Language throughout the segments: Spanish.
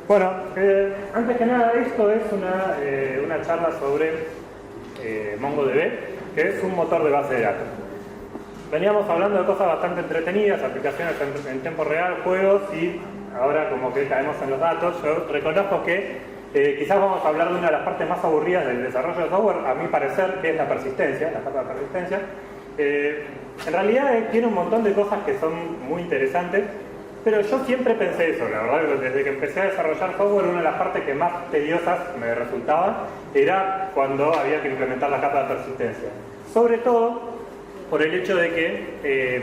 Bueno, antes que nada, esto es una charla sobre MongoDB, que es un motor de base de datos. Veníamos hablando de cosas bastante entretenidas, aplicaciones en tiempo real, juegos, y ahora como que caemos en los datos. Yo reconozco que quizás vamos a hablar de una de las partes más aburridas del desarrollo de software, a mi parecer, que es la persistencia, la capa de persistencia. En realidad tiene un montón de cosas que son muy interesantes, pero yo siempre pensé eso, la verdad, desde que empecé a desarrollar software, una de las partes que más tediosas me resultaba era cuando había que implementar la capa de persistencia. Sobre todo por el hecho de que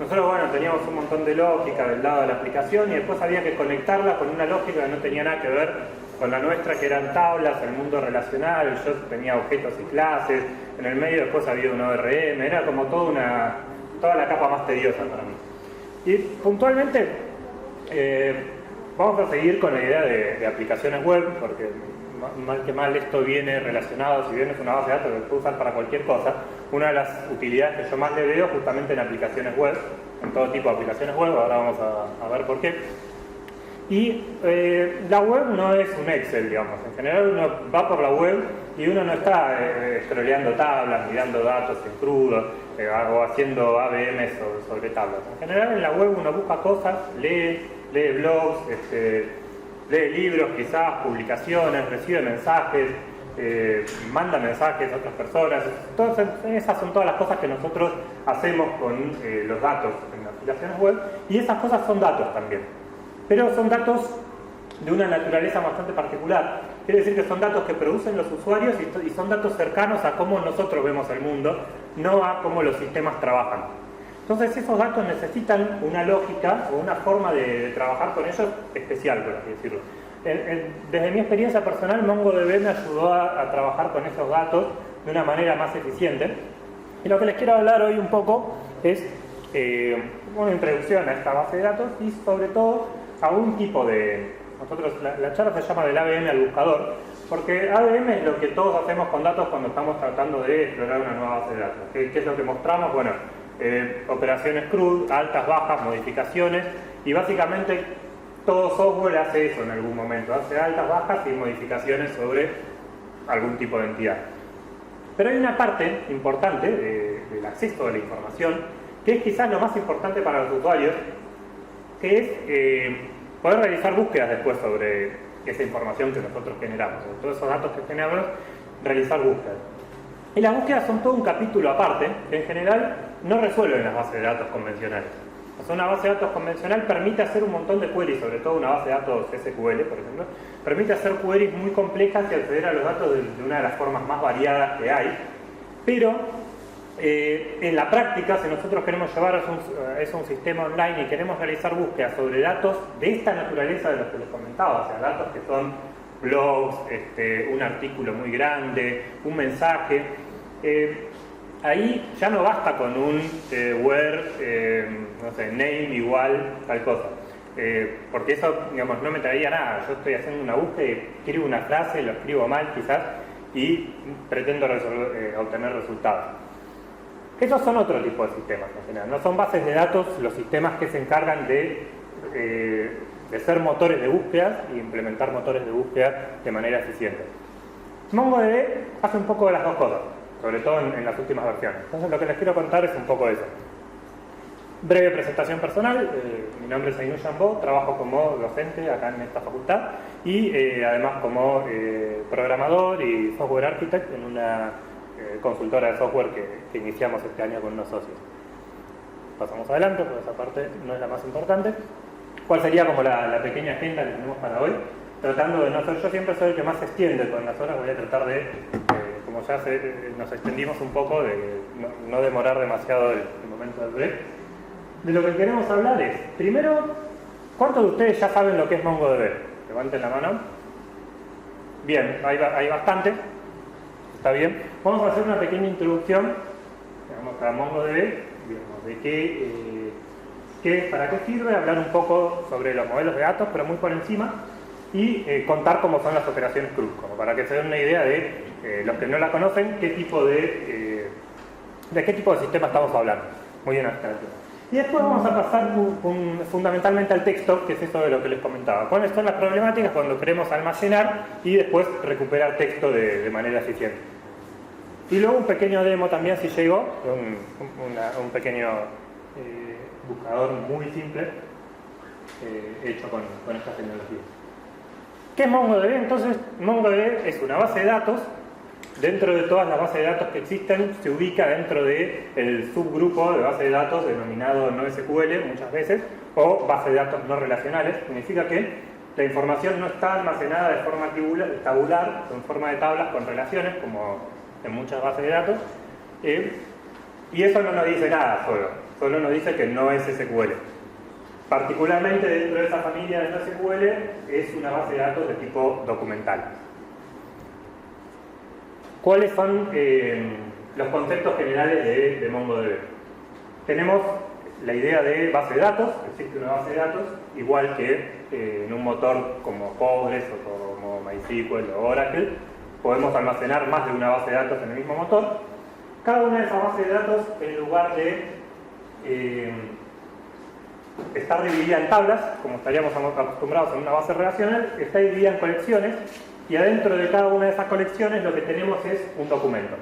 nosotros, bueno, teníamos un montón de lógica del lado de la aplicación y después había que conectarla con una lógica que no tenía nada que ver con la nuestra, que eran tablas, el mundo relacional. Yo tenía objetos y clases, en el medio después había un ORM, era como toda la capa más tediosa para mí. Y puntualmente vamos a seguir con la idea de aplicaciones web, porque mal que mal esto viene relacionado, si bien es una base de datos que se puede usar para cualquier cosa. Una de las utilidades que yo más le veo justamente en aplicaciones web, en todo tipo de aplicaciones web, ahora vamos a ver por qué. Y la web no es un Excel, digamos. En general uno va por la web y uno no está scrolleando tablas, mirando datos en crudo o haciendo ABM sobre tablas. En general en la web uno busca cosas, lee blogs, lee libros quizás, publicaciones, recibe mensajes, manda mensajes a otras personas. Entonces esas son todas las cosas que nosotros hacemos con los datos en aplicaciones web, y esas cosas son datos también. Pero son datos de una naturaleza bastante particular. Quiere decir que son datos que producen los usuarios y son datos cercanos a cómo nosotros vemos el mundo, no a cómo los sistemas trabajan. Entonces esos datos necesitan una lógica o una forma de trabajar con ellos especial, por así decirlo. Desde mi experiencia personal, MongoDB me ayudó a trabajar con esos datos de una manera más eficiente. Y lo que les quiero hablar hoy un poco es una introducción a esta base de datos y sobre todo a un tipo de... la charla se llama del ABM al buscador, porque ABM es lo que todos hacemos con datos cuando estamos tratando de explorar una nueva base de datos. ¿Qué es lo que mostramos? Bueno, operaciones CRUD, altas, bajas, modificaciones, y básicamente todo software hace eso en algún momento, hace altas, bajas y modificaciones sobre algún tipo de entidad. Pero hay una parte importante del acceso a la información, que es quizás lo más importante para los usuarios, que es poder realizar búsquedas después sobre esa información que nosotros generamos, sobre todos esos datos que generamos, realizar búsquedas. Y las búsquedas son todo un capítulo aparte, que en general no resuelven las bases de datos convencionales. O sea, una base de datos convencional permite hacer un montón de queries, sobre todo una base de datos SQL, por ejemplo, permite hacer queries muy complejas y acceder a los datos de una de las formas más variadas que hay, pero en la práctica, si nosotros queremos llevar eso a un sistema online y queremos realizar búsquedas sobre datos de esta naturaleza de los que les comentaba, o sea, datos que son blogs, un artículo muy grande, un mensaje, ahí ya no basta con un where, no sé, name igual tal cosa, porque eso, digamos, no me traería nada. Yo estoy haciendo una búsqueda y escribo una frase, lo escribo mal quizás y pretendo obtener resultados. Esos son otro tipo de sistemas en general, no son bases de datos los sistemas que se encargan de ser motores de búsqueda y implementar motores de búsqueda de manera eficiente. MongoDB hace un poco de las dos cosas, sobre todo en las últimas versiones. Entonces lo que les quiero contar es un poco eso. Breve presentación personal, mi nombre es Ainu Jambo, trabajo como docente acá en esta facultad y además como programador y software architect en una consultora de software que iniciamos este año con unos socios. Pasamos adelante, porque esa parte no es la más importante. ¿Cuál sería como la pequeña agenda que tenemos para hoy? Tratando de no ser, yo siempre soy el que más se extiende con las horas, voy a tratar de, como ya nos extendimos un poco, de no demorar demasiado el momento del break. De lo que queremos hablar es, primero, ¿cuántos de ustedes ya saben lo que es MongoDB? Levanten la mano. Bien, hay bastante. Está bien. Vamos a hacer una pequeña introducción, digamos, a MongoDB, digamos, de para qué sirve, hablar un poco sobre los modelos de datos, pero muy por encima, y contar cómo son las operaciones CRUD, como para que se den una idea de los que no la conocen, de qué tipo de sistema estamos hablando. Muy bien, Y después vamos a pasar fundamentalmente al texto, que es eso de lo que les comentaba. ¿Cuáles son las problemáticas cuando queremos almacenar y después recuperar texto de manera eficiente? Y luego un pequeño demo también, si llegó, un pequeño buscador muy simple hecho con esta tecnología. ¿Qué es MongoDB? Entonces, MongoDB es una base de datos. Dentro de todas las bases de datos que existen, se ubica dentro del subgrupo de base de datos denominado NoSQL muchas veces, o base de datos no relacionales. Significa que la información no está almacenada de forma tabular, en forma de tablas con relaciones, como en muchas bases de datos, y eso no nos dice nada solo nos dice que no es SQL. Particularmente dentro de esa familia de NoSQL es una base de datos de tipo documental. ¿Cuáles son los conceptos generales de MongoDB? Tenemos la idea de base de datos. Existe una base de datos, igual que en un motor como Postgres o como MySQL o Oracle, podemos almacenar más de una base de datos en el mismo motor. Cada una de esas bases de datos, en lugar de estar dividida en tablas, como estaríamos acostumbrados en una base relacional, está dividida en colecciones. Y adentro de cada una de esas colecciones lo que tenemos es un documento,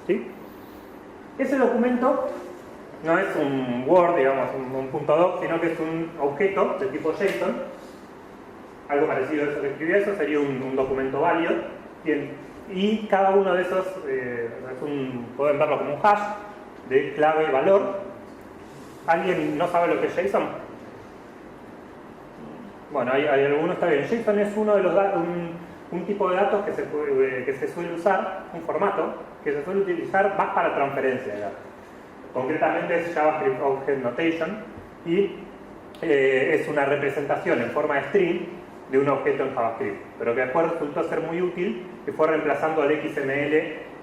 ¿sí? Ese documento no es un Word, digamos, un .doc, sino que es un objeto de tipo JSON. Algo parecido a eso que escribí, eso sería un documento válido. Y cada uno de esos, pueden verlo como un hash de clave y valor. ¿Alguien no sabe lo que es JSON? Bueno, hay algunos, está bien. JSON es uno de los datos, un tipo de datos que se suele usar, un formato que se suele utilizar más para transferencia de datos. Concretamente es JavaScript Object Notation y es una representación en forma de string de un objeto en JavaScript, pero que después resultó ser muy útil, que fue reemplazando al XML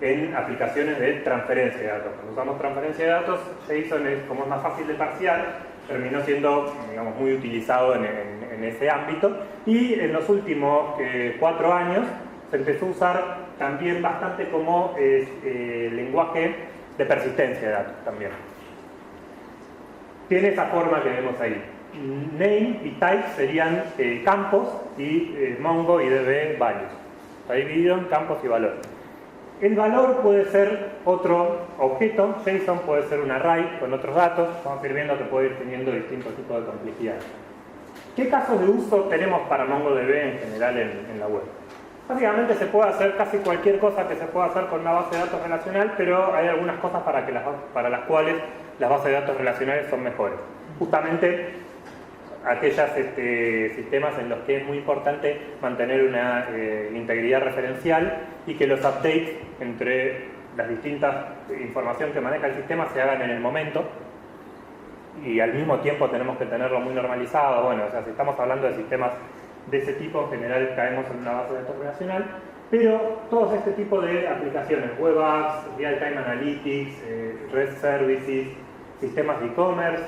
en aplicaciones de transferencia de datos. Cuando usamos transferencia de datos, JSON como es más fácil de parsear, terminó siendo, digamos, muy utilizado en ese ámbito, y en los últimos 4 años se empezó a usar también bastante como lenguaje de persistencia de datos también. Tiene esa forma que vemos ahí. Name y type serían campos y Mongo y DB values. Está dividido en campos y valores. El valor puede ser otro objeto, JSON puede ser un array con otros datos, vamos a ir viendo que puede ir teniendo distintos tipos de complejidad. ¿Qué casos de uso tenemos para MongoDB en general en la web? Básicamente se puede hacer casi cualquier cosa que se pueda hacer con una base de datos relacional, pero hay algunas cosas para las cuales las bases de datos relacionales son mejores. Justamente aquellos sistemas en los que es muy importante mantener una integridad referencial y que los updates entre las distintas información que maneja el sistema se hagan en el momento, y al mismo tiempo tenemos que tenerlo muy normalizado. Bueno, o sea, si estamos hablando de sistemas de ese tipo, en general caemos en una base de datos relacional, pero todos este tipo de aplicaciones, web apps, real-time analytics, REST services, sistemas de e-commerce,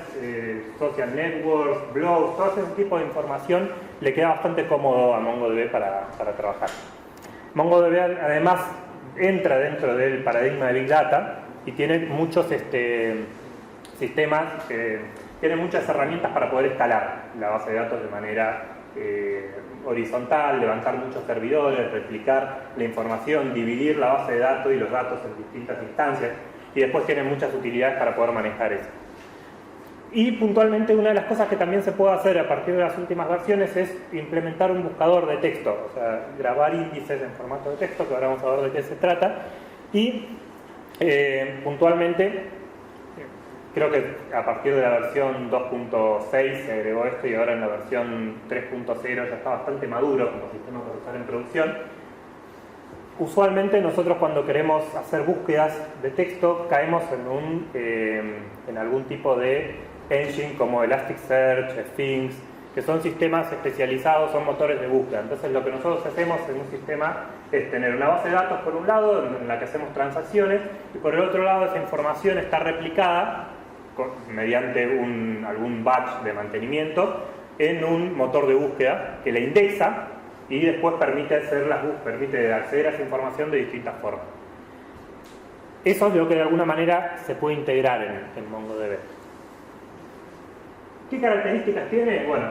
social networks, blogs, todo ese tipo de información le queda bastante cómodo a MongoDB para trabajar. MongoDB además entra dentro del paradigma de Big Data y tiene muchos sistemas, tiene muchas herramientas para poder escalar la base de datos de manera horizontal, levantar muchos servidores, replicar la información, dividir la base de datos y los datos en distintas instancias, y después tiene muchas utilidades para poder manejar eso. Y puntualmente una de las cosas que también se puede hacer a partir de las últimas versiones es implementar un buscador de texto, o sea, grabar índices en formato de texto, que ahora vamos a ver de qué se trata, y puntualmente creo que a partir de la versión 2.6 se agregó esto, y ahora en la versión 3.0 ya está bastante maduro como sistema para usar en producción. Usualmente nosotros cuando queremos hacer búsquedas de texto caemos en algún tipo de engine como Elasticsearch, Sphinx, que son sistemas especializados, son motores de búsqueda. Entonces lo que nosotros hacemos en un sistema es tener una base de datos por un lado en la que hacemos transacciones, y por el otro lado esa información está replicada mediante algún batch de mantenimiento en un motor de búsqueda que la indexa y después permite acceder a esa información de distintas formas. Eso es lo que de alguna manera se puede integrar en MongoDB. ¿Qué características tiene? Bueno,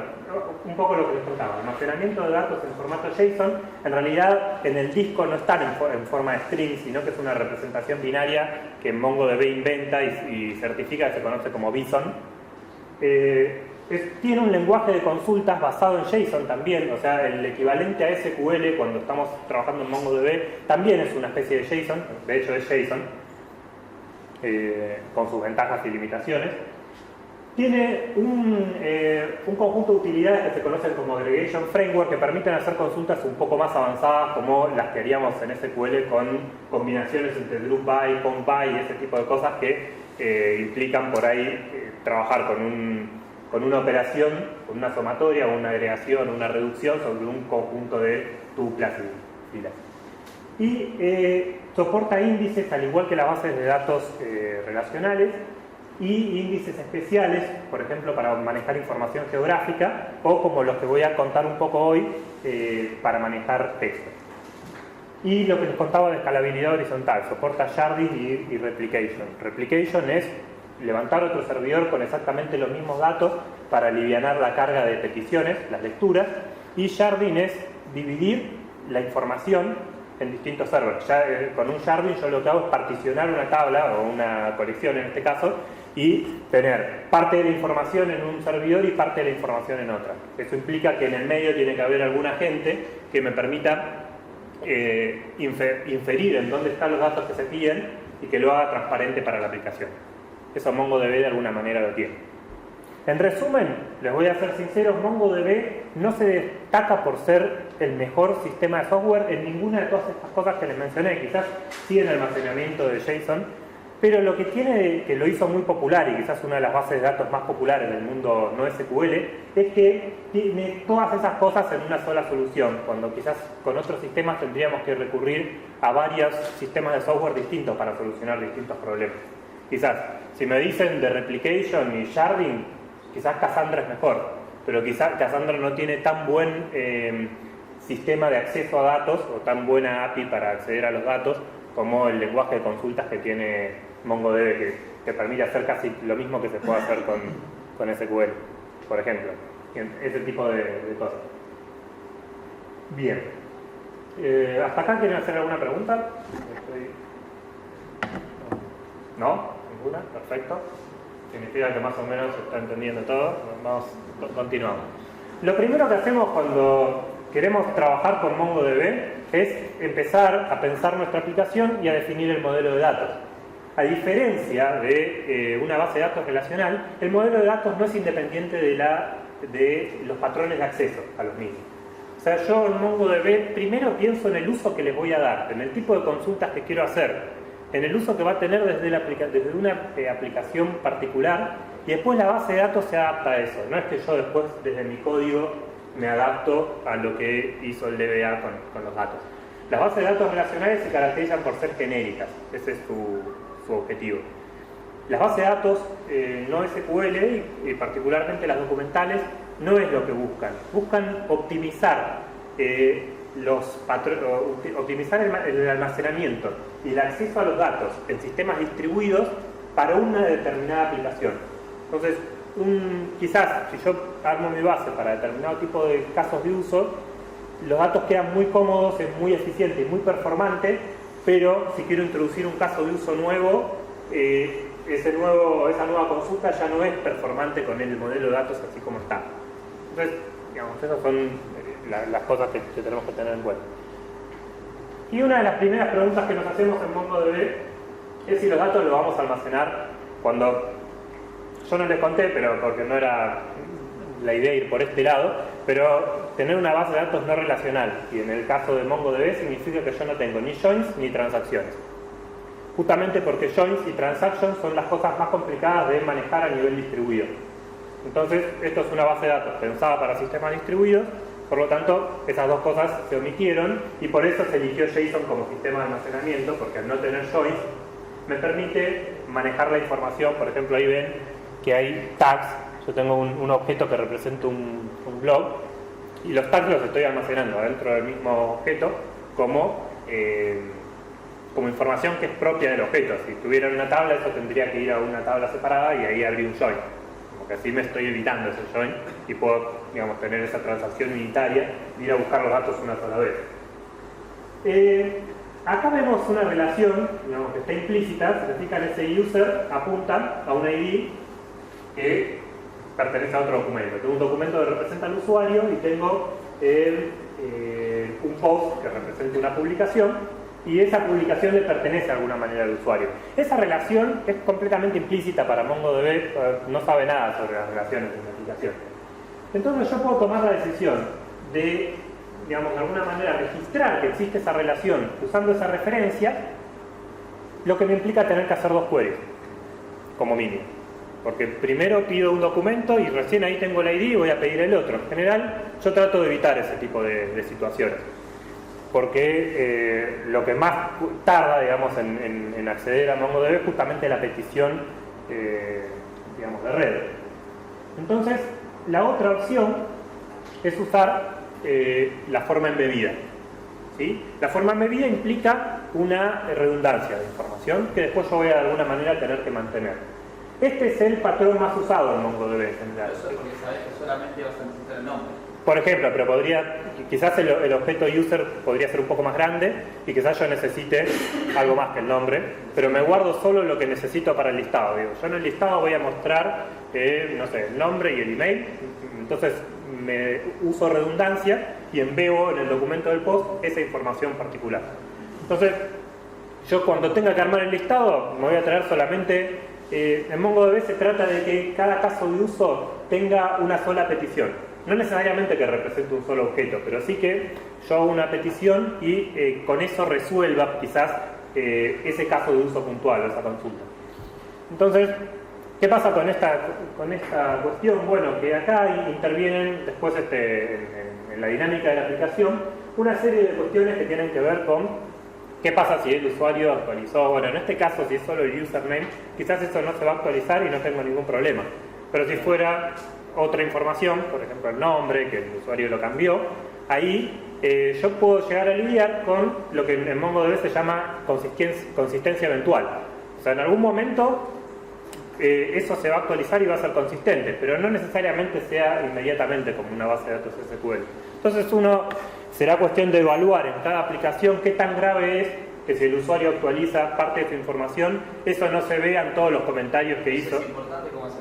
un poco lo que les contaba. Almacenamiento de datos en formato JSON. En realidad, en el disco no están en forma de string, sino que es una representación binaria que MongoDB inventa y certifica, que se conoce como Bison. Tiene un lenguaje de consultas basado en JSON también, o sea, el equivalente a SQL cuando estamos trabajando en MongoDB también es una especie de JSON, de hecho es JSON, con sus ventajas y limitaciones. Tiene un conjunto de utilidades que se conocen como Aggregation Framework que permiten hacer consultas un poco más avanzadas como las que haríamos en SQL con combinaciones entre loop by, count by y ese tipo de cosas que implican por ahí trabajar con una operación, con una sumatoria, una agregación, una reducción sobre un conjunto de tuplas y filas. Y soporta índices al igual que las bases de datos relacionales y índices especiales, por ejemplo, para manejar información geográfica o como los que voy a contar un poco hoy, para manejar texto. Y lo que les contaba de escalabilidad horizontal, soporta sharding y replication. Replication es levantar otro servidor con exactamente los mismos datos para alivianar la carga de peticiones, las lecturas, y sharding es dividir la información en distintos servers. Con un sharding yo lo que hago es particionar una tabla o una colección en este caso y tener parte de la información en un servidor y parte de la información en otra. Eso implica que en el medio tiene que haber algún agente que me permita inferir en dónde están los datos que se piden y que lo haga transparente para la aplicación. Eso MongoDB de alguna manera lo tiene. En resumen, les voy a ser sinceros, MongoDB no se destaca por ser el mejor sistema de software en ninguna de todas estas cosas que les mencioné. Quizás sí en almacenamiento de JSON, pero lo que tiene, que lo hizo muy popular y quizás una de las bases de datos más populares del mundo no SQL, es que tiene todas esas cosas en una sola solución, cuando quizás con otros sistemas tendríamos que recurrir a varios sistemas de software distintos para solucionar distintos problemas. Quizás, si me dicen de replication y sharding, quizás Cassandra es mejor, pero quizás Cassandra no tiene tan buen sistema de acceso a datos o tan buena API para acceder a los datos como el lenguaje de consultas que tiene MongoDB, que permite hacer casi lo mismo que se puede hacer con SQL, por ejemplo. Ese tipo de cosas. Bien. ¿Hasta acá quieren hacer alguna pregunta? ¿No? ¿Ninguna? Perfecto. Significa que más o menos se está entendiendo todo. Continuamos. Lo primero que hacemos cuando queremos trabajar con MongoDB es empezar a pensar nuestra aplicación y a definir el modelo de datos. A diferencia de una base de datos relacional, el modelo de datos no es independiente de los patrones de acceso a los mismos. O sea, yo en MongoDB primero pienso en el uso que les voy a dar, en el tipo de consultas que quiero hacer, en el uso que va a tener desde una aplicación particular, y después la base de datos se adapta a eso. No es que yo después desde mi código me adapto a lo que hizo el DBA con los datos. Las bases de datos relacionales se caracterizan por ser genéricas, ese es su objetivo. Las bases de datos no SQL, y particularmente las documentales, no es lo que buscan. Buscan optimizar optimizar el almacenamiento y el acceso a los datos en sistemas distribuidos para una determinada aplicación. Entonces, quizás si yo armo mi base para determinado tipo de casos de uso, los datos quedan muy cómodos, es muy eficiente y muy performante, pero si quiero introducir un caso de uso nuevo, esa nueva consulta ya no es performante con el modelo de datos así como está. Entonces, digamos, esas son las cosas que tenemos que tener en cuenta. Y una de las primeras preguntas que nos hacemos en MongoDB es si los datos los vamos a almacenar cuando... Yo no les conté, pero porque no era la idea ir por este lado, pero tener una base de datos no relacional, y en el caso de MongoDB significa que yo no tengo ni joins ni transacciones. Justamente porque joins y transactions son las cosas más complicadas de manejar a nivel distribuido. Entonces, esto es una base de datos pensada para sistemas distribuidos, por lo tanto, esas dos cosas se omitieron y por eso se eligió JSON como sistema de almacenamiento, porque al no tener joins me permite manejar la información. Por ejemplo, ahí ven que hay tags. Yo tengo un objeto que representa un blog y los tags los estoy almacenando dentro del mismo objeto como información que es propia del objeto. Si tuviera una tabla, eso tendría que ir a una tabla separada y ahí abrir un join. Como que así me estoy evitando ese join y puedo, digamos, tener esa transacción unitaria de ir a buscar los datos una sola vez. Acá vemos una relación, digamos, que está implícita. Si se fijan, ese user apunta a un ID que pertenece a otro documento. Tengo un documento que representa al usuario y tengo un post que representa una publicación, y esa publicación le pertenece de alguna manera al usuario. Esa relación es completamente implícita para MongoDB, no sabe nada sobre las relaciones de una aplicación. Entonces yo puedo tomar la decisión de, digamos, de alguna manera registrar que existe esa relación usando esa referencia, lo que me implica tener que hacer dos queries, como mínimo. Porque primero pido un documento y recién ahí tengo el ID y voy a pedir el otro. En general, yo trato de evitar ese tipo de situaciones. Porque lo que más tarda, digamos, en acceder a MongoDB es justamente la petición, digamos, de red. Entonces, la otra opción es usar la forma embebida. ¿Sí? La forma embebida implica una redundancia de información que después yo voy a, de alguna manera, tener que mantener. Este es el patrón más usado en MongoDB en general. Pero eso es porque sabes que solamente vas a necesitar el nombre. Por ejemplo, pero quizás el objeto user podría ser un poco más grande y quizás yo necesite algo más que el nombre, pero me guardo solo lo que necesito para el listado. Digo, yo en el listado voy a mostrar, no sé, el nombre y el email, entonces me uso redundancia y embebo en el documento del post esa información particular. Entonces, yo cuando tenga que armar el listado, me voy a traer solamente, en MongoDB se trata de que cada caso de uso tenga una sola petición. No necesariamente que represente un solo objeto, pero sí que yo hago una petición y con eso resuelva quizás ese caso de uso puntual o esa consulta. Entonces, ¿qué pasa con esta cuestión? Bueno, que acá intervienen después en la dinámica de la aplicación una serie de cuestiones que tienen que ver con qué pasa si el usuario actualizó. Bueno, en este caso, si es solo el username, quizás eso no se va a actualizar y no tengo ningún problema. Pero si fuera otra información, por ejemplo el nombre, que el usuario lo cambió, ahí yo puedo llegar a lidiar con lo que en MongoDB se llama consistencia eventual. O sea, en algún momento eso se va a actualizar y va a ser consistente, pero no necesariamente sea inmediatamente como una base de datos SQL. Entonces será cuestión de evaluar en cada aplicación qué tan grave es que si el usuario actualiza parte de su información, eso no se vea en todos los comentarios que hizo. ¿Es importante cómo hacer?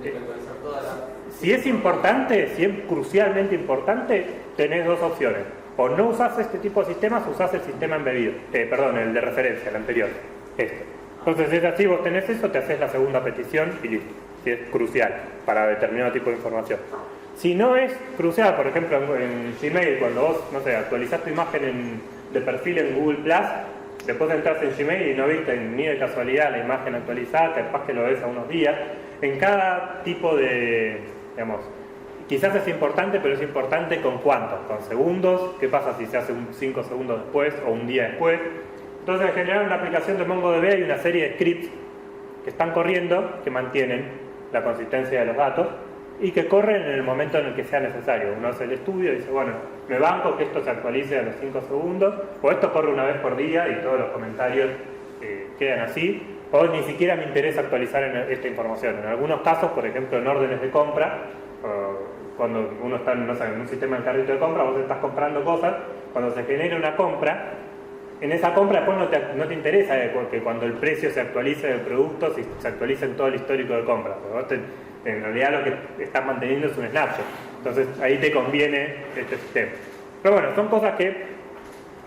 ¿Tienes que actualizar toda la...? Si es importante, si es crucialmente importante, tenés dos opciones. O no usás este tipo de sistemas, usás el sistema embebido. El de referencia, el anterior. Entonces, si es así, vos tenés eso, te haces la segunda petición y listo. Si es crucial para determinado tipo de información. Si no es crucial, por ejemplo, en Gmail, cuando vos, no sé, actualizás tu imagen de perfil en Google+, después entras en Gmail y no viste ni de casualidad la imagen actualizada, capaz que lo ves a unos días. En cada tipo de, digamos, quizás es importante, pero es importante con cuántos, con segundos. ¿Qué pasa si se hace 5 segundos después o un día después? Entonces, en general, en la aplicación de MongoDB hay una serie de scripts que están corriendo, que mantienen la consistencia de los datos y que corren en el momento en el que sea necesario. Uno hace el estudio y dice, bueno, me banco que esto se actualice a los 5 segundos, o esto corre una vez por día y todos los comentarios quedan así, o ni siquiera me interesa actualizar esta información. En algunos casos, por ejemplo, en órdenes de compra, cuando uno está en un sistema de carrito de compra, vos estás comprando cosas, cuando se genera una compra, en esa compra después no te interesa que cuando el precio se actualice del producto, si se actualiza en todo el histórico de compra. En realidad lo que estás manteniendo es un snapshot. Entonces ahí te conviene este sistema. Pero bueno, son cosas que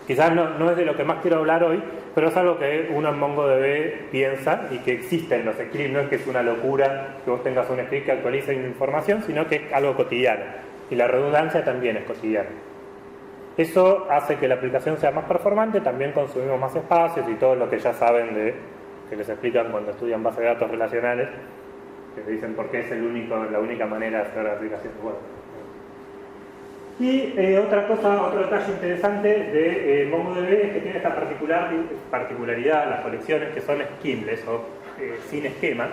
quizás no es de lo que más quiero hablar hoy, pero es algo que uno en MongoDB piensa y que existe en los scripts. No es que es una locura que vos tengas un script que actualice información, sino que es algo cotidiano. Y la redundancia también es cotidiana. Eso hace que la aplicación sea más performante, también consumimos más espacios y todo lo que ya saben que les explican cuando estudian bases de datos relacionales, que te dicen por qué es la única manera de hacer aplicaciones web. Y otro detalle interesante de MongoDB es que tiene esta particularidad, las colecciones que son schemaless o sin esquema.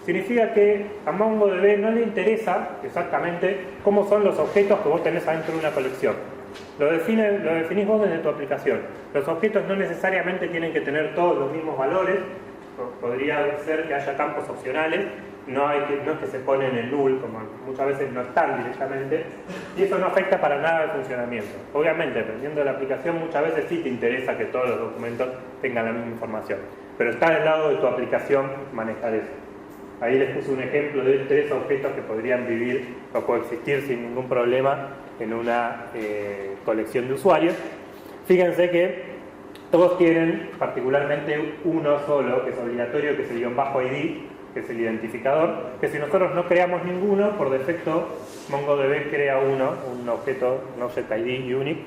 Significa que a MongoDB no le interesa exactamente cómo son los objetos que vos tenés adentro de una colección. Lo definís vos desde tu aplicación. Los objetos no necesariamente tienen que tener todos los mismos valores, podría ser que haya campos opcionales, no es que se ponen en null, como muchas veces no están directamente, y eso no afecta para nada el funcionamiento. Obviamente, dependiendo de la aplicación, muchas veces sí te interesa que todos los documentos tengan la misma información, pero está del lado de tu aplicación manejar eso. Ahí les puse un ejemplo de 3 objetos que podrían vivir o coexistir sin ningún problema en una colección de usuarios. Fíjense que todos tienen particularmente uno solo, que es obligatorio, que es el _id, que es el identificador, que si nosotros no creamos ninguno, por defecto MongoDB crea un objeto, un object ID unique,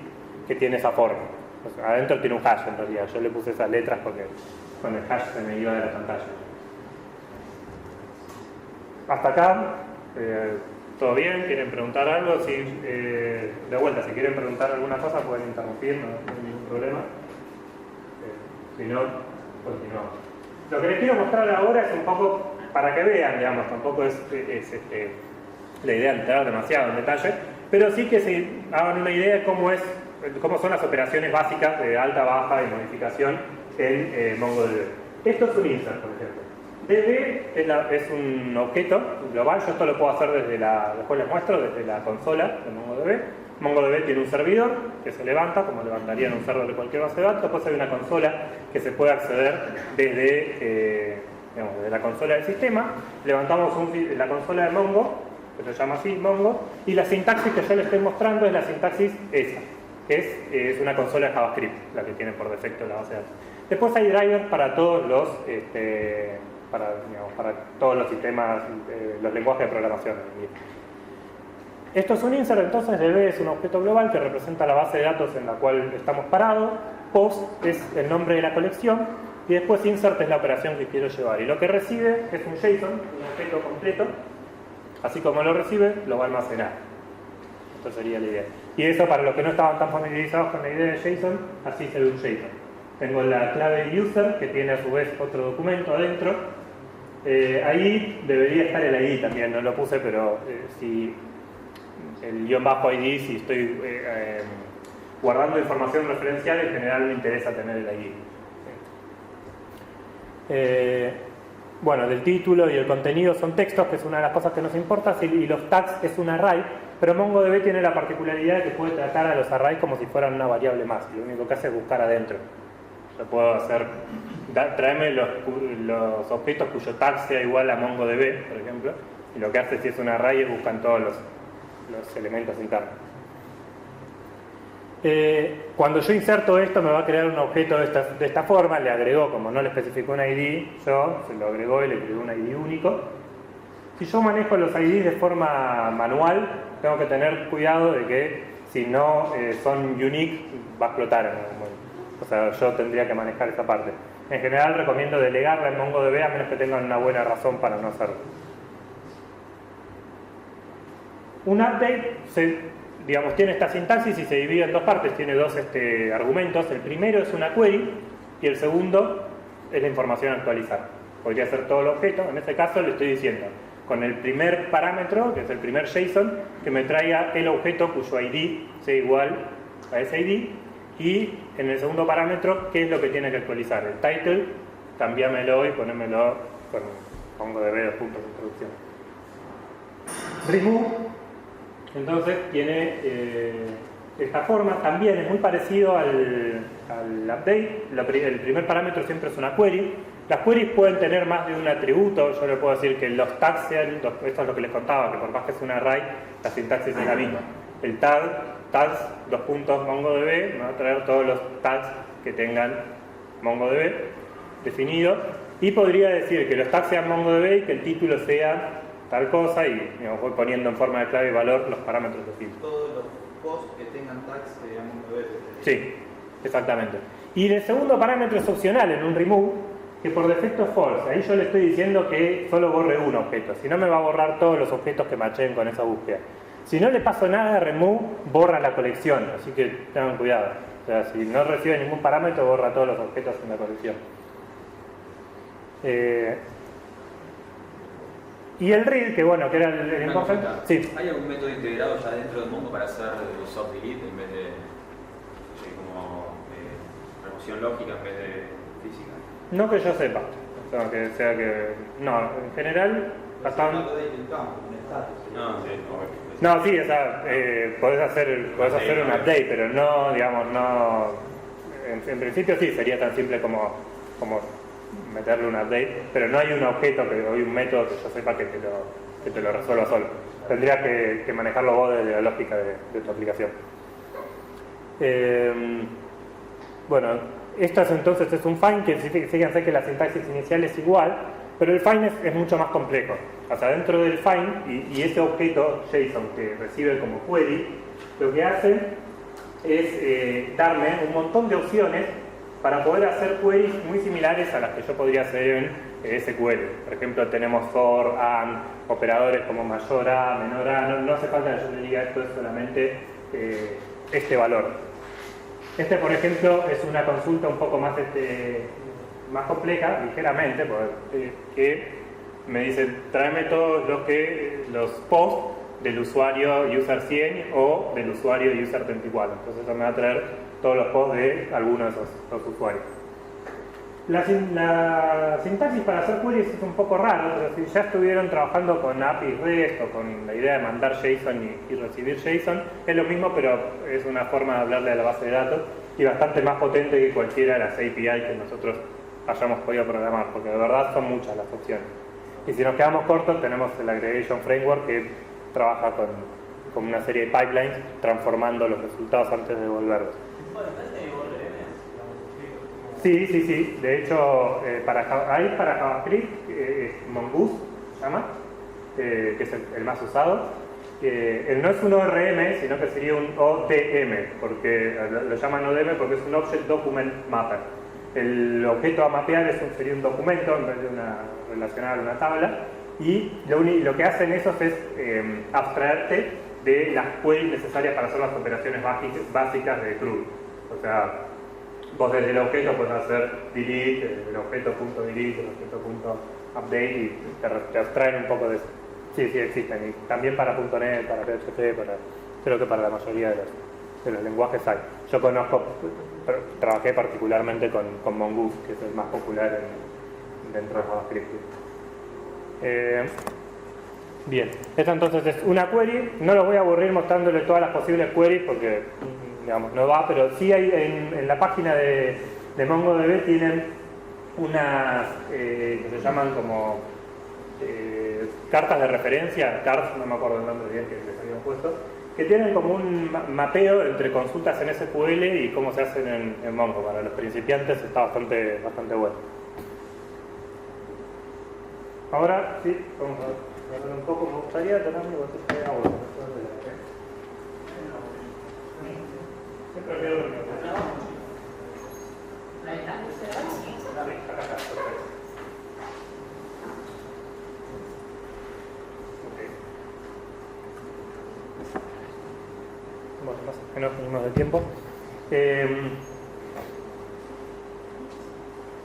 que tiene esa forma. O sea, adentro tiene un hash en realidad, yo le puse esas letras porque con el hash se me iba de la pantalla. Hasta acá, ¿todo bien? ¿Quieren preguntar algo? Si, de vuelta, si quieren preguntar alguna cosa pueden interrumpir, no hay ningún problema. Si no, continuamos. Lo que les quiero mostrar ahora es un poco, para que vean, digamos, tampoco es la idea de entrar demasiado en detalle, pero sí que se hagan una idea de cómo son las operaciones básicas de alta, baja y modificación en MongoDB. Esto es un insert, por ejemplo. DB es un objeto global, yo esto lo puedo hacer después les muestro, desde la consola de MongoDB. MongoDB tiene un servidor que se levanta, como levantarían un servidor de cualquier base de datos. Después hay una consola que se puede acceder desde la consola del sistema. Levantamos la consola de Mongo, que se llama así, Mongo, y la sintaxis que yo les estoy mostrando es la sintaxis esa, que es una consola de JavaScript, la que tiene por defecto la base de datos. Después hay drivers para todos los para todos los sistemas, los lenguajes de programación. Esto es un insert, entonces DB es un objeto global que representa la base de datos en la cual estamos parados, post es el nombre de la colección y después insert es la operación que quiero llevar. Y lo que recibe es un JSON, un objeto completo, así como lo recibe, lo va a almacenar. Esto sería la idea. Y eso, para los que no estaban tan familiarizados con la idea de JSON, así se ve un JSON. Tengo la clave user, que tiene a su vez otro documento adentro. Ahí debería estar el ID también, no lo puse, pero si el _id, si estoy guardando información referencial, en general me interesa tener el ID. Bueno, del título y el contenido son textos, que es una de las cosas que nos importa, y los tags es un array, pero MongoDB tiene la particularidad de que puede tratar a los arrays como si fueran una variable más, y lo único que hace es buscar adentro. Yo puedo hacer, tráeme los objetos cuyo tag sea igual a MongoDB, por ejemplo, y lo que hace si es un array es buscar todos los elementos internos. Cuando yo inserto esto me va a crear un objeto de esta forma, le agregó, como no le especificó un ID, yo se lo agregó y le creó un ID único. Si yo manejo los IDs de forma manual, tengo que tener cuidado de que si no son unique, va a explotar en algún momento. O sea, yo tendría que manejar esa parte. En general recomiendo delegarla en MongoDB a menos que tengan una buena razón para no hacerlo. Un update tiene esta sintaxis y se divide en dos partes, tiene dos argumentos. El primero es una query y el segundo es la información a actualizar. Podría ser todo el objeto, en este caso le estoy diciendo con el primer parámetro, que es el primer JSON, que me traiga el objeto cuyo ID sea igual a ese ID, y en el segundo parámetro, ¿qué es lo que tiene que actualizar? El title, cambiámelo y ponémelo con MongoDB 2 puntos de introducción. Remove, entonces, tiene esta forma, también es muy parecido al update. El primer parámetro siempre es una query. Las queries pueden tener más de un atributo. Yo le puedo decir que los tags sean, esto es lo que les contaba, que por más que sea un array, la sintaxis es la misma. El tags, 2 puntos MongoDB, me va a traer todos los tags que tengan MongoDB definido. Y podría decir que los tags sean MongoDB y que el título sea tal cosa, y voy poniendo en forma de clave y valor los parámetros de filtro. Todos los posts que tengan tags serían MongoDB. Sí, exactamente. Y el segundo parámetro es opcional en un remove, que por defecto es false. Ahí yo le estoy diciendo que solo borre un objeto, si no me va a borrar todos los objetos que macheen con esa búsqueda. Si no le paso nada de remove, borra la colección, así que tengan cuidado. O sea, si no recibe ningún parámetro, borra todos los objetos en la colección. Y el read, que bueno, que era el important. Sí. ¿Hay algún método integrado ya dentro de Mongo para hacer soft delete en vez de como remoción lógica en vez de física? No que yo sepa. O sea, que sea que... No, en general... hasta Un update del campo, un status. No, sí, No, sí, o sea, podés hacer un update, pero no, digamos, no... En principio sí, sería tan simple como meterle un update, pero no hay un objeto, hay un método que yo sepa que te lo resuelva solo. Tendrías que manejarlo vos desde la lógica de tu aplicación. Bueno, esto entonces es un find, que fíjense que la sintaxis inicial es igual, pero el find es mucho más complejo. O sea, dentro del find y ese objeto JSON que recibe como query, lo que hace es darme un montón de opciones para poder hacer queries muy similares a las que yo podría hacer en SQL. Por ejemplo, tenemos for, and, operadores como mayor a, menor a. No hace falta que yo le diga esto es solamente este valor. Este, por ejemplo, es una consulta un poco más compleja, ligeramente, que me dice, tráeme todos los posts del usuario user 100 o del usuario user 34. Entonces eso me va a traer todos los posts de alguno de esos usuarios. La sintaxis para hacer queries es un poco raro, pero si ya estuvieron trabajando con API REST o con la idea de mandar JSON y recibir JSON, es lo mismo, pero es una forma de hablarle a la base de datos y bastante más potente que cualquiera de las API que nosotros hayamos podido programar, porque de verdad son muchas las opciones. Y si nos quedamos cortos, tenemos el Aggregation Framework que trabaja con una serie de pipelines transformando los resultados antes de devolverlos. Sí. De hecho, para JavaScript, Mongoose se llama, que es el más usado. No es un ORM, sino que sería un ODM, porque lo llaman ODM porque es un Object Document Mapper. El objeto a mapear sería un documento en vez de relacionar a una tabla, y lo que hacen esos es abstraerte de las queries necesarias para hacer las operaciones básicas de CRUD. O sea, vos desde el objeto puedes hacer delete, el objeto.delete, el objeto.update, y te abstraen un poco de eso. Sí, existen, y también para .NET, para PHP, creo que para la mayoría de los lenguajes hay. Yo trabajé particularmente con Mongoose, que es el más popular dentro de JavaScript. Bien, esta entonces es una query. No los voy a aburrir mostrándole todas las posibles queries porque, digamos, no va, pero sí hay en la página de MongoDB tienen unas que se llaman como cartas de referencia, cards, no me acuerdo el nombre bien que les habían puesto, que tienen como un mapeo entre consultas en SQL y cómo se hacen en Mongo. Para los principiantes está bastante bueno. Ahora sí, vamos a ver un poco. Me gustaría tener mi botella de agua. Siempre quedo dormido. Bueno, no sé, que no tenemos de tiempo.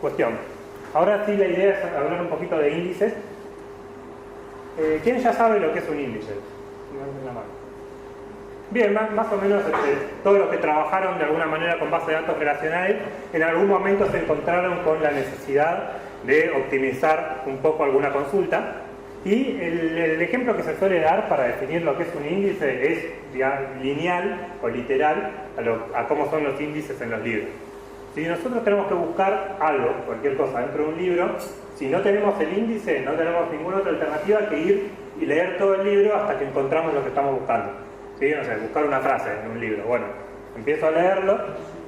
Cuestión. Ahora sí la idea es hablar un poquito de índices. ¿Quién ya sabe lo que es un índice? Bien, más o menos todos los que trabajaron de alguna manera con bases de datos relacionales en algún momento se encontraron con la necesidad de optimizar un poco alguna consulta. Y el ejemplo que se suele dar para definir lo que es un índice es lineal o literal a cómo son los índices en los libros. Si nosotros tenemos que buscar algo, cualquier cosa dentro de un libro, si no tenemos el índice, no tenemos ninguna otra alternativa que ir y leer todo el libro hasta que encontramos lo que estamos buscando. ¿Sí? O sea, buscar una frase en un libro. Bueno, empiezo a leerlo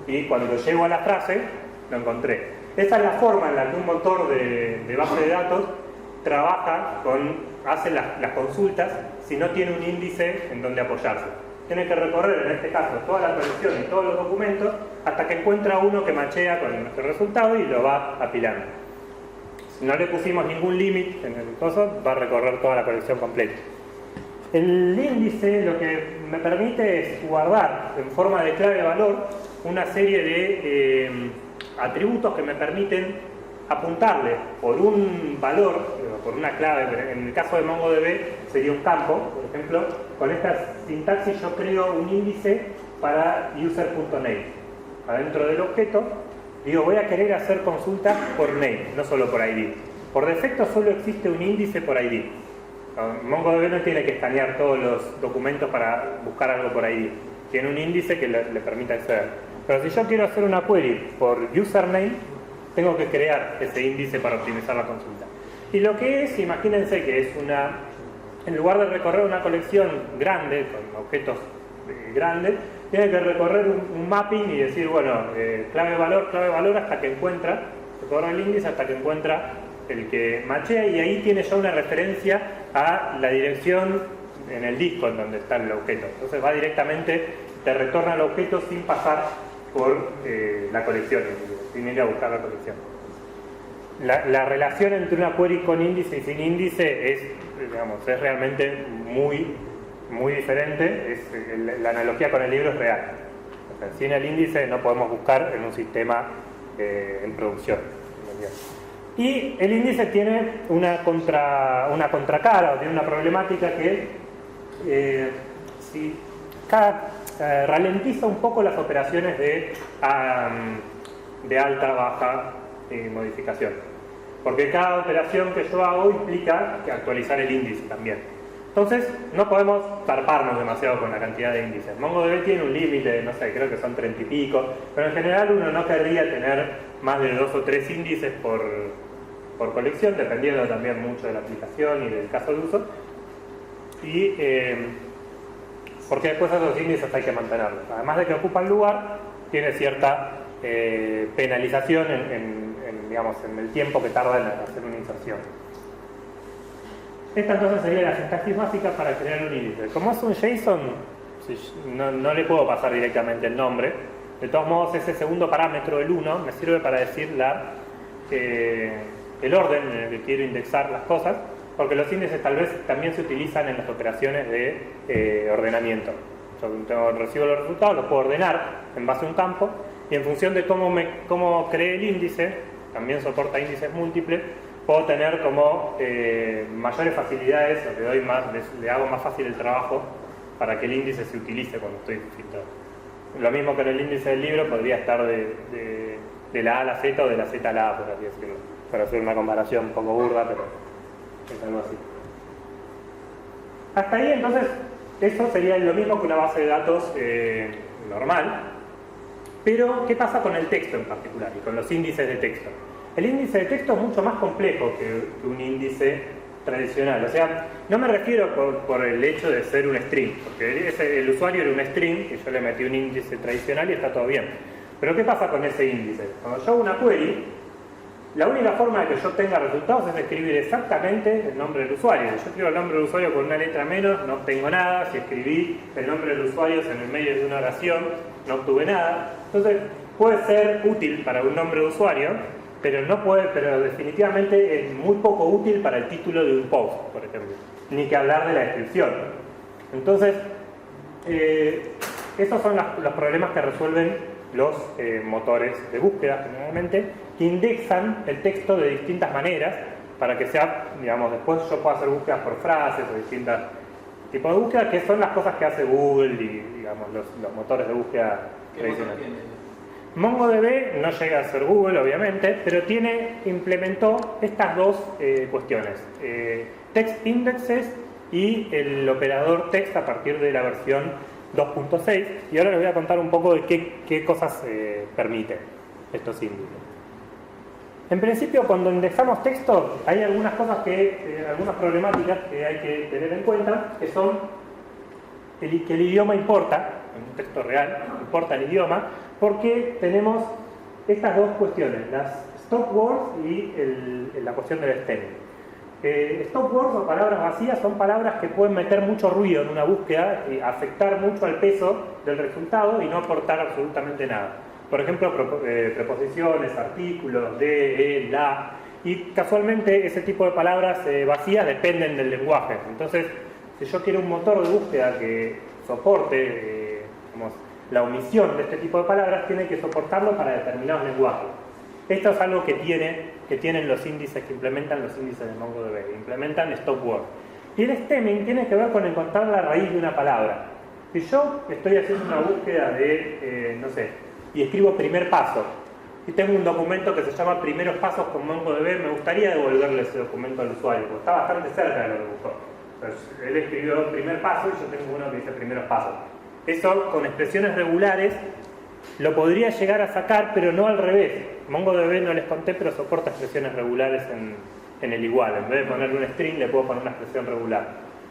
y cuando llego a la frase, lo encontré. Esa es la forma en la que un motor de base de datos trabaja hace las consultas si no tiene un índice en donde apoyarse. Tiene que recorrer, en este caso, toda la colección y todos los documentos hasta que encuentra uno que machea con nuestro resultado y lo va apilando. Si no le pusimos ningún límite en el coso, va a recorrer toda la colección completa. El índice lo que me permite es guardar en forma de clave-valor una serie de atributos que me permiten apuntarle por un valor, por una clave. En el caso de MongoDB sería un campo, por ejemplo. Con esta sintaxis yo creo un índice para user.name. Adentro del objeto digo, voy a querer hacer consultas por name, no solo por ID. Por defecto solo existe un índice por ID. MongoDB no tiene que escanear todos los documentos para buscar algo por ID. Tiene un índice que le permite acceder. Pero si yo quiero hacer una query por username, tengo que crear ese índice para optimizar la consulta. Y lo que es, imagínense que es en lugar de recorrer una colección grande, con objetos grandes, tiene que recorrer un mapping y decir, bueno, clave valor, hasta que encuentra, recorre el índice hasta que encuentra el que machea, y ahí tiene ya una referencia a la dirección en el disco en donde está el objeto. Entonces va directamente, te retorna el objeto sin pasar por la colección, sin ir a buscar la colección. La relación entre una query con índice y sin índice es realmente muy diferente. La analogía con el libro es real. O sea, sin el índice no podemos buscar en un sistema en producción. Y el índice tiene una contracara, o tiene una problemática que ralentiza un poco las operaciones de alta, baja y modificación. Porque cada operación que yo hago implica que actualizar el índice también. Entonces no podemos zarparnos demasiado con la cantidad de índices. MongoDB tiene un límite, no sé, creo que son 30 y pico, pero en general uno no querría tener más de 2 o 3 índices por colección, dependiendo también mucho de la aplicación y del caso de uso. Y porque después esos índices hay que mantenerlos. Además de que ocupan lugar, tiene cierta penalización en el tiempo que tarda en hacer una inserción. Esta entonces sería la sintaxis básica para crear un índice. Como es un JSON, no le puedo pasar directamente el nombre. De todos modos, ese segundo parámetro, el 1, me sirve para decir el orden en el que quiero indexar las cosas, porque los índices tal vez también se utilizan en las operaciones de ordenamiento. Yo recibo los resultados, los puedo ordenar en base a un campo, y en función de cómo cree el índice, también soporta índices múltiples, puedo tener como mayores facilidades, o le hago más fácil el trabajo para que el índice se utilice cuando estoy filtrando. Lo mismo que en el índice del libro, podría estar de la A a la Z o de la Z a la A, por así decirlo, para hacer una comparación un poco burda, pero es algo así. Hasta ahí, entonces, eso sería lo mismo que una base de datos normal. Pero, ¿qué pasa con el texto en particular y con los índices de texto? El índice de texto es mucho más complejo que un índice tradicional. O sea, no me refiero por el hecho de ser un string, porque el usuario era un string y yo le metí un índice tradicional y está todo bien. Pero ¿qué pasa con ese índice? Cuando yo hago una query, la única forma de que yo tenga resultados es escribir exactamente el nombre del usuario. Si yo escribo el nombre del usuario con una letra menos, no obtengo nada. Si escribí el nombre del usuario en el medio de una oración, no obtuve nada. Entonces, puede ser útil para un nombre de usuario, pero definitivamente es muy poco útil para el título de un post, por ejemplo. Ni que hablar de la descripción. Entonces, esos son los problemas que resuelven los motores de búsqueda, generalmente, que indexan el texto de distintas maneras para que sea, después yo pueda hacer búsquedas por frases o distintos tipos de búsqueda, que son las cosas que hace Google y, los motores de búsqueda tradicionales. MongoDB no llega a ser Google, obviamente, pero implementó estas dos cuestiones. Text indexes y el operador text a partir de la versión 2.6. Y ahora les voy a contar un poco de qué cosas permiten estos índices. En principio, cuando indexamos texto, hay algunas cosas algunas problemáticas que hay que tener en cuenta, que son que el idioma importa, en un texto real, importa el idioma, porque tenemos estas dos cuestiones, las stop words y la cuestión del stemming. Stop words o palabras vacías son palabras que pueden meter mucho ruido en una búsqueda y afectar mucho al peso del resultado y no aportar absolutamente nada. Por ejemplo, preposiciones, artículos, de, la, y casualmente ese tipo de palabras vacías dependen del lenguaje. Entonces, si yo quiero un motor de búsqueda que soporte la omisión de este tipo de palabras, tiene que soportarlo para determinados lenguajes. Esto es algo que tienen los índices, que implementan los índices de MongoDB, implementan stop word. Y el stemming tiene que ver con encontrar la raíz de una palabra. Si yo estoy haciendo una búsqueda de, y escribo primer paso, y tengo un documento que se llama Primeros Pasos con MongoDB. Me gustaría devolverle ese documento al usuario, porque está bastante cerca de lo que buscó. Entonces, él escribió primer paso y yo tengo uno que dice primeros pasos. Eso con expresiones regulares lo podría llegar a sacar, pero no al revés. MongoDB, no les conté, pero soporta expresiones regulares en el igual. En vez de ponerle un string, le puedo poner una expresión regular.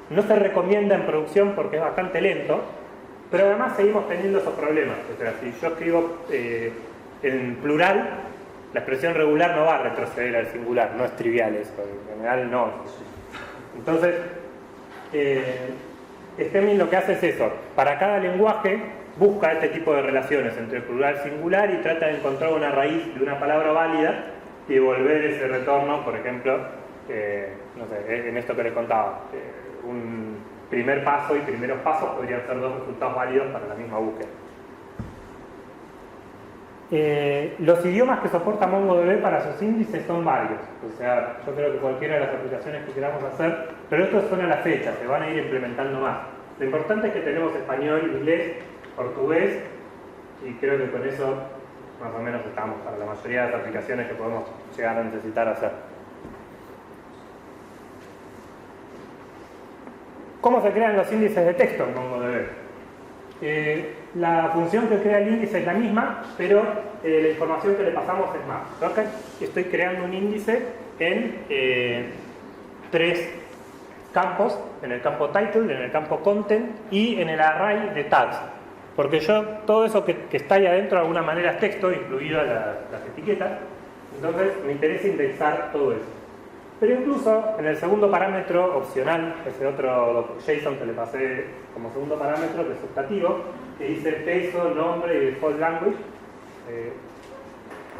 No se recomienda en producción porque es bastante lento, pero además seguimos teniendo esos problemas. O sea, si yo escribo en plural, la expresión regular no va a retroceder al singular. No es trivial eso, en general no. Entonces, Stemming lo que hace es eso. Para cada lenguaje busca este tipo de relaciones entre plural y singular y trata de encontrar una raíz de una palabra válida y devolver ese retorno, por ejemplo, no sé, en esto que les contaba. Un primer paso y primeros pasos podrían ser dos resultados válidos para la misma búsqueda. Los idiomas que soporta MongoDB para sus índices son varios. O sea, yo creo que cualquiera de las aplicaciones que queramos hacer, pero estos son a la fecha, se van a ir implementando más. Lo importante es que tenemos español, inglés, portugués, y creo que con eso más o menos estamos para la mayoría de las aplicaciones que podemos llegar a necesitar hacer. ¿Cómo se crean los índices de texto en MongoDB? La función que crea el índice es la misma, pero la información que le pasamos es más. Yo acá estoy creando un índice en 3 campos, en el campo title, en el campo content y en el array de tags. Porque yo, todo eso que está ahí adentro de alguna manera es texto, incluidas las etiquetas, entonces me interesa indexar todo eso. Pero incluso en el segundo parámetro opcional, ese otro JSON que le pasé como segundo parámetro, que es optativo, que dice peso, nombre y default language,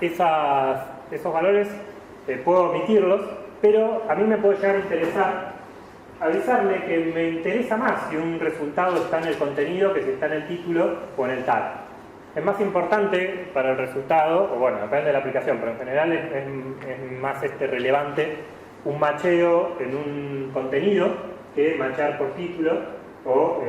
esos valores puedo omitirlos, pero a mí me puede llegar a interesar avisarle que me interesa más si un resultado está en el contenido que si está en el título o en el tag. Es más importante para el resultado, o bueno, depende de la aplicación, pero en general es más relevante un macheo en un contenido que machear por título o,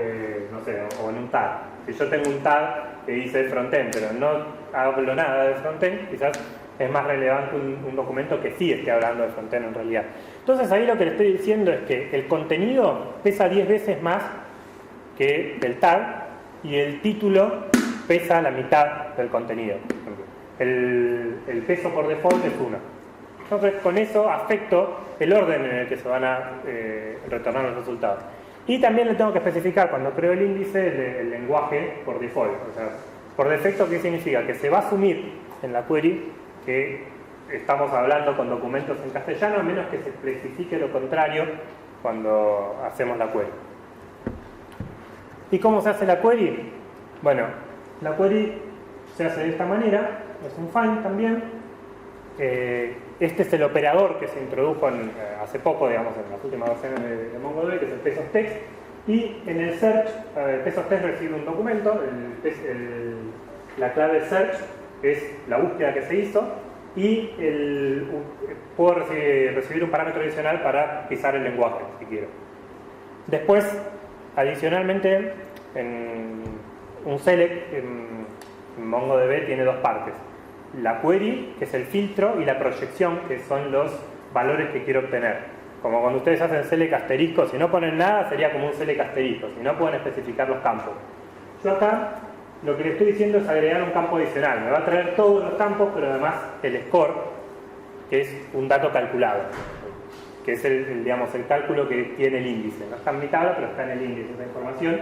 no sé, o en un tag. Si yo tengo un tag que dice frontend, pero no hablo nada de frontend, quizás es más relevante un documento que sí esté hablando de frontend en realidad. Entonces ahí lo que le estoy diciendo es que el contenido pesa 10 veces más que el tag y el título pesa la mitad del contenido. El peso por default es 1. Entonces con eso afecto el orden en el que se van a retornar los resultados. Y también le tengo que especificar cuando creo el índice el lenguaje por default. O sea, por defecto, ¿qué significa? Que se va a asumir en la query que estamos hablando con documentos en castellano, a menos que se especifique lo contrario cuando hacemos la query. ¿Y cómo se hace la query? Bueno, la query se hace de esta manera, es un find también. Este es el operador que se introdujo hace poco, digamos, en las últimas versiones de MongoDB, que es el pesos_text, y en el search, pesos_text recibe un documento, la clave search es la búsqueda que se hizo, y puedo recibir un parámetro adicional para pisar el lenguaje, si quiero. Después, adicionalmente, un select en MongoDB tiene 2 partes. La query, que es el filtro, y la proyección, que son los valores que quiero obtener. Como cuando ustedes hacen select asterisco, si no ponen nada sería como un select asterisco, si no pueden especificar los campos. Yo acá lo que le estoy diciendo es agregar un campo adicional. Me va a traer todos los campos, pero además el score, que es un dato calculado, que es el cálculo que tiene el índice. No está en mi tabla, pero está en el índice esa información.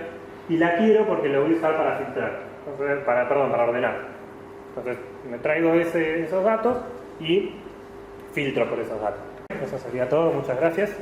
Y la quiero porque lo voy a usar para filtrar, para ordenar. Entonces me traigo esos datos y filtro por esos datos. Eso sería todo, muchas gracias.